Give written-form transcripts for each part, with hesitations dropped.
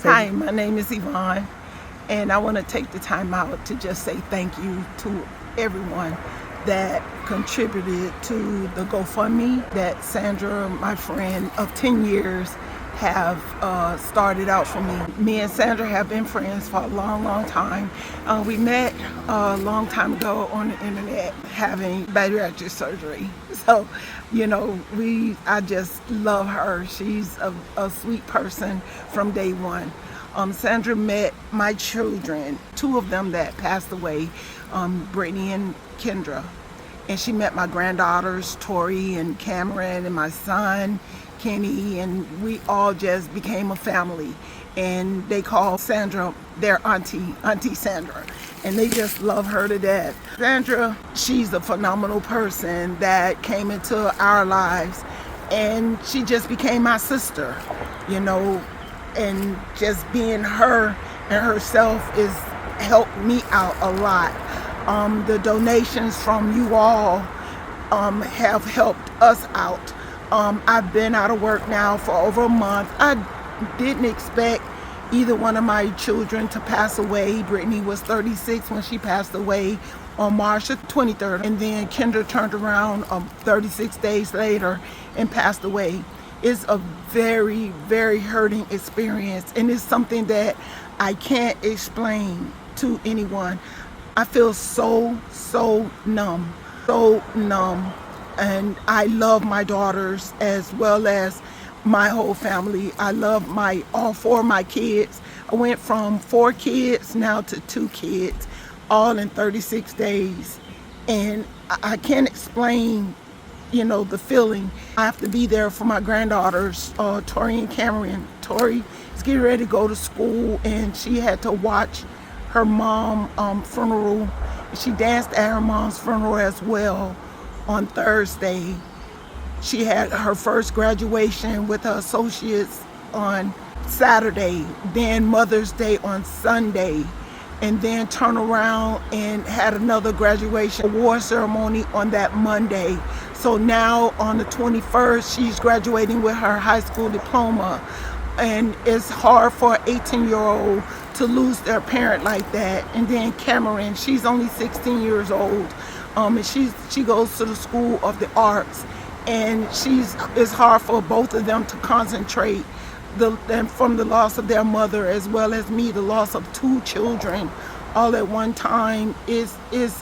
Hi, my name is Yvonne, and I want to take the time out to just say thank you to everyone that contributed to the GoFundMe that Sandra, my friend of 10 years, have started out for me. Me and Sandra have been friends for a long time. We met a long time ago on the internet having bariatric surgery. So, I just love her. She's a sweet person from day one. Sandra met my children, two of them that passed away, Brittany and Kendra. And she met my granddaughters, Tori and Cameron, and my son, Kenny, and we all just became a family. And they call Sandra their Auntie Sandra. And they just love her to death. Sandra, she's a phenomenal person that came into our lives, and she just became my sister, and just being her and herself is helped me out a lot. The donations from you all have helped us out. I've been out of work now for over a month. I didn't expect either one of my children to pass away. Brittany was 36 when she passed away on March 23rd, and then Kendra turned around 36 days later and passed away. It's a very, very hurting experience, and it's something that I can't explain to anyone. I feel so numb, and I love my daughters as well as my whole family. I love all four of my kids. I went from 4 kids now to 2 kids, all in 36 days. And I can't explain, the feeling. I have to be there for my granddaughters, Tori and Cameron. Tori is getting ready to go to school, and she had to watch her mom funeral. She danced at her mom's funeral as well on Thursday. She had her first graduation with her associates on Saturday, then Mother's Day on Sunday, and then turned around and had another graduation award ceremony on that Monday. So now on the 21st, she's graduating with her high school diploma. And it's hard for an 18-year-old to lose their parent like that. And then Cameron, she's only 16 years old, and she goes to the School of the Arts. And it's hard for both of them to concentrate from the loss of their mother, as well as me, the loss of 2 children all at one time is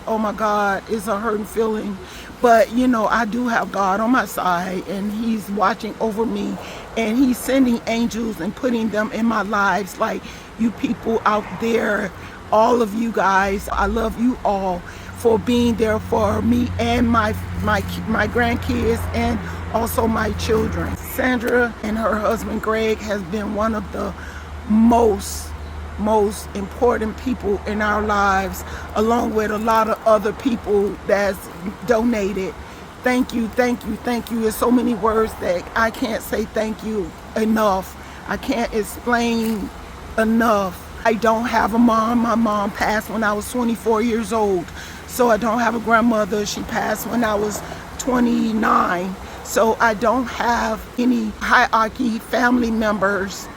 oh my God, it's a hurting feeling. But I do have God on my side, and he's watching over me, and he's sending angels and putting them in my lives, like you people out there, all of you guys. I love you all for being there for me and my grandkids, and also my children. Sandra and her husband Greg has been one of the most important people in our lives, along with a lot of other people that's donated. Thank you. There's so many words that I can't say thank you enough. I can't explain enough. I don't have a mom. My mom passed when I was 24 years old. So I don't have a grandmother. She passed when I was 29. So I don't have any hierarchy family members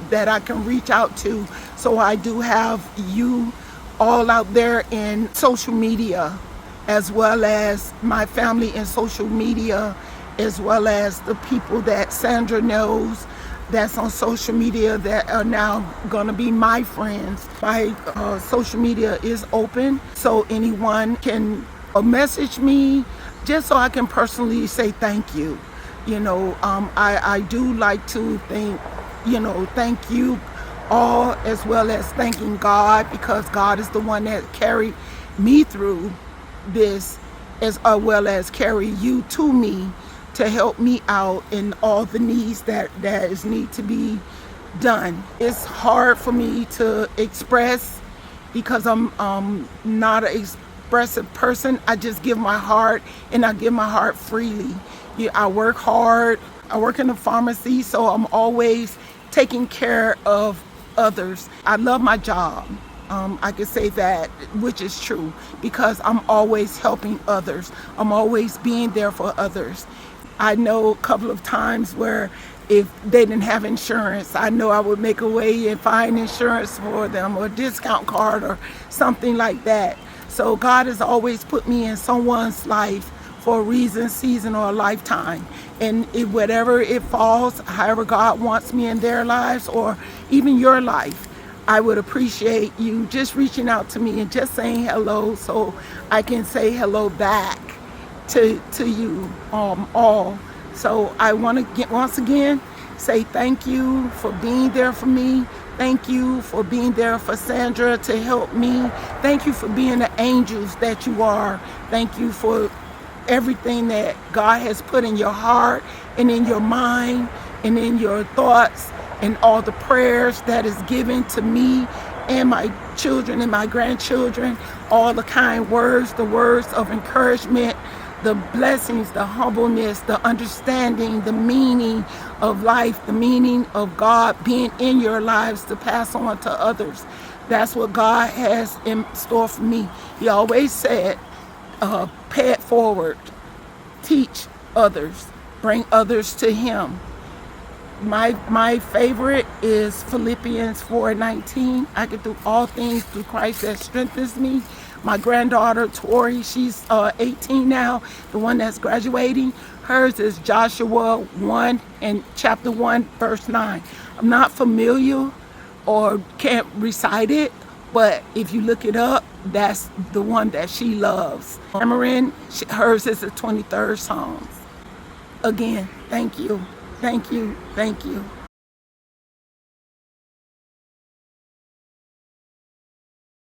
that I can reach out to. So I do have you all out there in social media, as well as my family in social media, as well as the people that Sandra knows that's on social media that are now gonna be my friends. My social media is open, so anyone can message me just so I can personally say thank you. I do like to thank you all, as well as thanking God, because God is the one that carried me through this, as well as carry you to me to help me out in all the needs that need to be done. It's hard for me to express because I'm not an expressive person. I just give my heart, and I give my heart freely. I work hard. I work in a pharmacy, so I'm always taking care of others. I love my job. I can say that, which is true, because I'm always helping others. I'm always being there for others. I know a couple of times where if they didn't have insurance. I know I would make a way and find insurance for them, or a discount card or something like that. So God has always put me in someone's life for a reason, season, or a lifetime. And whatever it falls, however God wants me in their lives, or even your life, I would appreciate you just reaching out to me and just saying hello, so I can say hello back to you all. So I want to once again say thank you for being there for me. Thank you for being there for Sandra to help me. Thank you for being the angels that you are. Thank you for everything that God has put in your heart and in your mind and in your thoughts, and all the prayers that is given to me and my children and my grandchildren, all the kind words, the words of encouragement, the blessings, the humbleness, the understanding, the meaning of life, the meaning of God being in your lives to pass on to others. That's what God has in store for me. He always said, pay it forward, teach others, bring others to Him. My favorite is Philippians 4:19. I can do all things through Christ that strengthens me. My granddaughter Tori, she's 18 now, the one that's graduating. Hers is Joshua 1 and chapter 1 verse 9. I'm not familiar or can't recite it, but if you look it up, that's the one that she loves. Cameron, hers is the 23rd Psalms. Again, thank you. Thank you. Thank you.